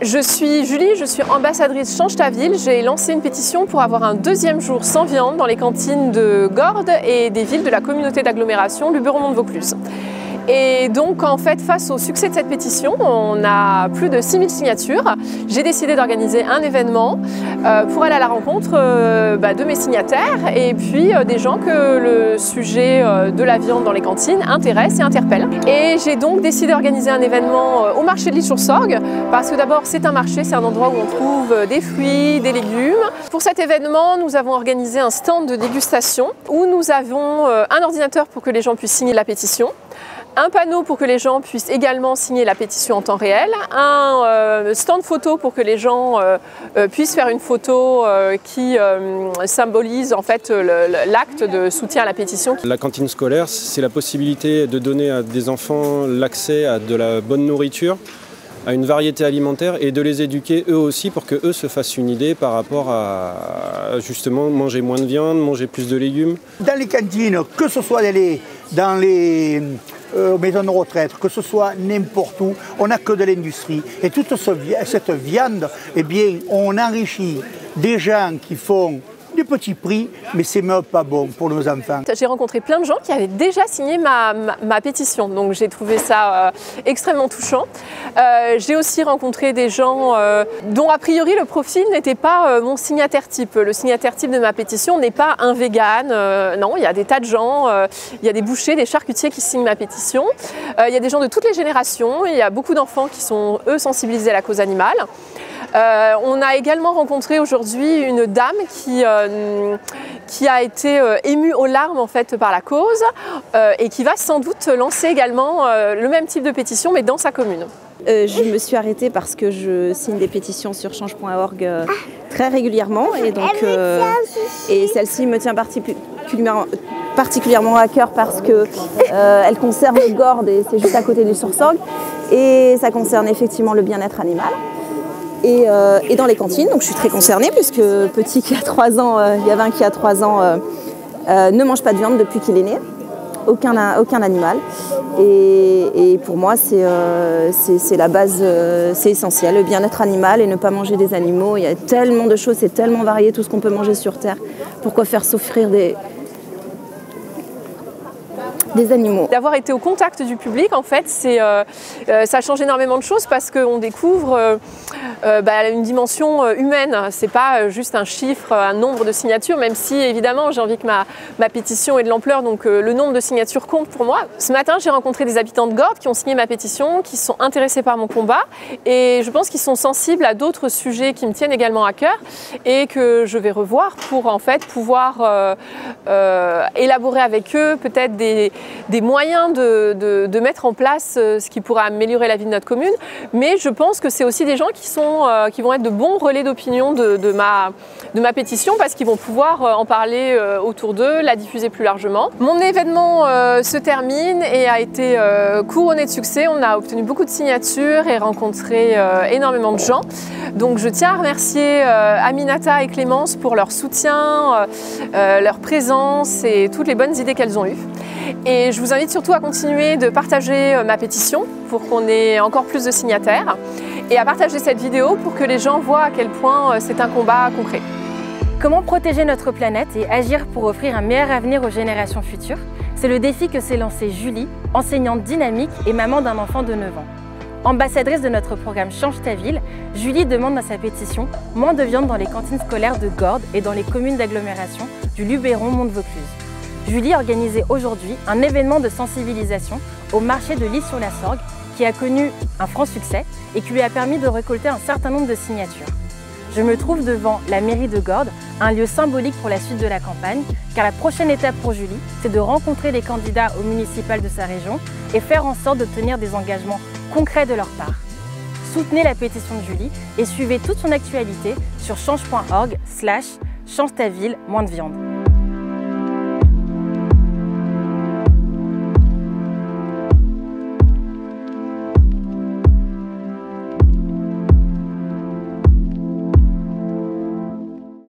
Je suis Julie, je suis ambassadrice Change ta ville. J'ai lancé une pétition pour avoir un deuxième jour sans viande dans les cantines de Gordes et des villes de la communauté d'agglomération Luberon-Mont-de-Vaucluse. Et donc en fait, face au succès de cette pétition, on a plus de 6000 signatures. J'ai décidé d'organiser un événement pour aller à la rencontre de mes signataires et puis des gens que le sujet de la viande dans les cantines intéresse et interpelle. Et j'ai donc décidé d'organiser un événement au marché de l'Isle-sur-Sorgue parce que d'abord c'est un marché, c'est un endroit où on trouve des fruits, des légumes. Pour cet événement, nous avons organisé un stand de dégustation où nous avons un ordinateur pour que les gens puissent signer la pétition, un panneau pour que les gens puissent également signer la pétition en temps réel, un stand photo pour que les gens puissent faire une photo qui symbolise en fait l'acte de soutien à la pétition. La cantine scolaire, c'est la possibilité de donner à des enfants l'accès à de la bonne nourriture, à une variété alimentaire et de les éduquer eux aussi pour qu'eux se fassent une idée par rapport à justement manger moins de viande, manger plus de légumes. Dans les cantines, que ce soit dans les maisons de retraite, que ce soit n'importe où, on n'a que de l'industrie. Et toute cette viande, eh bien, on enrichit des gens qui font du petit prix, mais c'est même pas bon pour nos enfants. J'ai rencontré plein de gens qui avaient déjà signé ma pétition, donc j'ai trouvé ça extrêmement touchant. J'ai aussi rencontré des gens dont a priori le profil n'était pas mon signataire type. Le signataire type de ma pétition n'est pas un vegan, non, il y a des tas de gens, il y a des bouchers, des charcutiers qui signent ma pétition, il y a des gens de toutes les générations, il y a beaucoup d'enfants qui sont eux sensibilisés à la cause animale. On a également rencontré aujourd'hui une dame qui a été émue aux larmes en fait par la cause et qui va sans doute lancer également le même type de pétition mais dans sa commune. Je me suis arrêtée parce que je signe des pétitions sur change.org très régulièrement et celle-ci me tient particulièrement à cœur parce qu'elle concerne Gordes et c'est juste à côté du Sur-Sorgue et ça concerne effectivement le bien-être animal. Et dans les cantines, donc je suis très concernée puisque petit qui a 3 ans, Yavin qui a 3 ans, ne mange pas de viande depuis qu'il est né, aucun animal. Et pour moi, c'est la base, c'est essentiel, le bien-être animal et ne pas manger des animaux. Il y a tellement de choses, c'est tellement varié tout ce qu'on peut manger sur Terre. Pourquoi faire souffrir des animaux. D'avoir été au contact du public, en fait, ça change énormément de choses parce qu'on découvre une dimension humaine. C'est pas juste un chiffre, un nombre de signatures, même si évidemment j'ai envie que ma pétition ait de l'ampleur, donc le nombre de signatures compte pour moi. Ce matin, j'ai rencontré des habitants de Gordes qui ont signé ma pétition, qui sont intéressés par mon combat et je pense qu'ils sont sensibles à d'autres sujets qui me tiennent également à cœur et que je vais revoir pour en fait pouvoir élaborer avec eux peut-être des moyens de mettre en place ce qui pourra améliorer la vie de notre commune, mais je pense que c'est aussi des gens qui vont être de bons relais d'opinion de ma pétition parce qu'ils vont pouvoir en parler autour d'eux, la diffuser plus largement. Mon événement se termine et a été couronné de succès. On a obtenu beaucoup de signatures et rencontré énormément de gens. Donc je tiens à remercier Aminata et Clémence pour leur soutien, leur présence et toutes les bonnes idées qu'elles ont eues. Et je vous invite surtout à continuer de partager ma pétition pour qu'on ait encore plus de signataires et à partager cette vidéo pour que les gens voient à quel point c'est un combat concret. Comment protéger notre planète et agir pour offrir un meilleur avenir aux générations futures? C'est le défi que s'est lancé Julie, enseignante dynamique et maman d'un enfant de 9 ans. Ambassadrice de notre programme Change ta ville, Julie demande dans sa pétition moins de viande dans les cantines scolaires de Gordes et dans les communes d'agglomération du Luberon-Mont-de-Vaucluse. Julie organisait aujourd'hui un événement de sensibilisation au marché de l'Isle-sur-la-Sorgue qui a connu un franc succès et qui lui a permis de récolter un certain nombre de signatures. Je me trouve devant la mairie de Gordes, un lieu symbolique pour la suite de la campagne, car la prochaine étape pour Julie, c'est de rencontrer les candidats au municipal de sa région et faire en sorte d'obtenir des engagements concrets de leur part. Soutenez la pétition de Julie et suivez toute son actualité sur change.org/change ta ville, moins de viande.